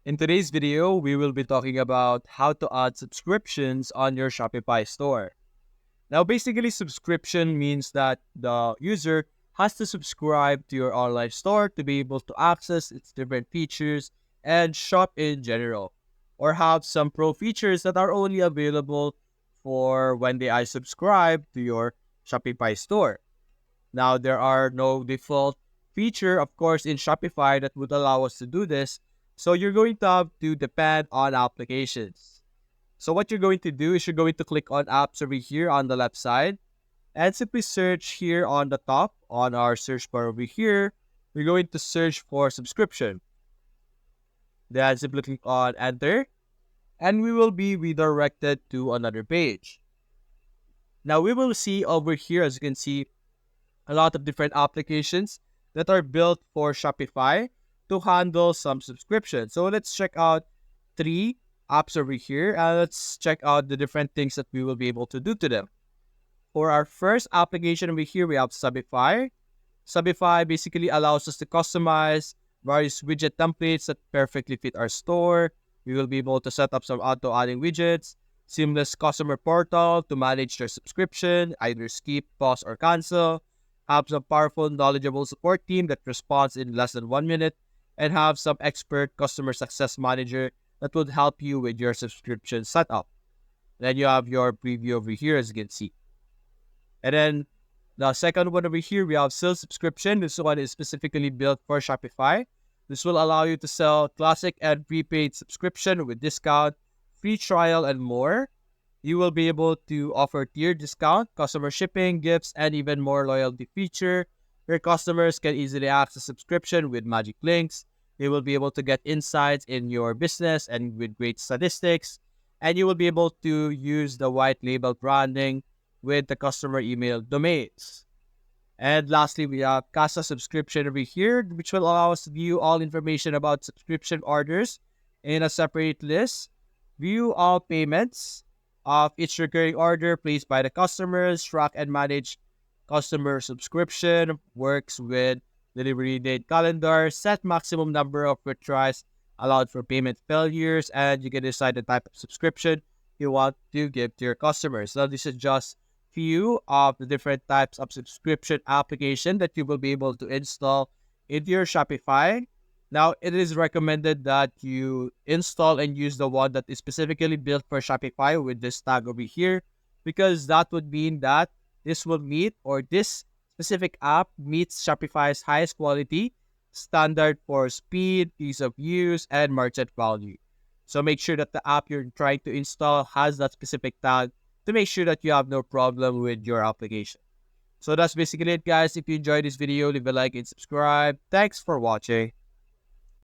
In today's video, we will be talking about how to add subscriptions on your Shopify store. Now, basically, subscription means that the user has to subscribe to your online store to be able to access its different features and shop in general, or have some pro features that are only available for when they I subscribe to your Shopify store. Now, there are no default feature, of course, in Shopify that would allow us to do this. So you're going to have to depend on applications. So what you're going to do is you're going to click on apps over here on the left side and simply search here on the top on our search bar over here. We're going to search for subscription. Then simply click on enter and we will be redirected to another page. Now we will see over here, as you can see, a lot of different applications that are built for Shopify to handle some subscriptions. So let's check out three apps over here and let's check out the different things that we will be able to do to them. For our first application over here, we have Shopify. Shopify basically allows us to customize various widget templates that perfectly fit our store. We will be able to set up some auto-adding widgets, seamless customer portal to manage their subscription, either skip, pause, or cancel, have some powerful, knowledgeable support team that responds in less than 1 minute, and have some expert customer success manager that would help you with your subscription setup. Then you have your preview over here, as you can see. And then the second one over here, we have sales subscription. This one is specifically built for Shopify. This will allow you to sell classic and prepaid subscription with discount, free trial, and more. You will be able to offer tiered discount, customer shipping, gifts, and even more loyalty feature. Your customers can easily access subscription with magic links. They will be able to get insights in your business and with great statistics. And you will be able to use the white label branding with the customer email domains. And lastly, we have Casa subscription over here, which will allow us to view all information about subscription orders in a separate list, view all payments of each recurring order placed by the customers, track and manage customer subscription, works with delivery date calendar, set maximum number of retries allowed for payment failures, and you can decide the type of subscription you want to give to your customers. Now, this is just few of the different types of subscription application that you will be able to install into your Shopify. Now, it is recommended that you install and use the one that is specifically built for Shopify with this tag over here, because that would mean that this will meet, or this specific app meets Shopify's highest quality standard for speed, ease of use, and merchant value. So make sure that the app you're trying to install has that specific tag to make sure that you have no problem with your application. So that's basically it, guys. If you enjoyed this video, leave a like and subscribe. Thanks for watching.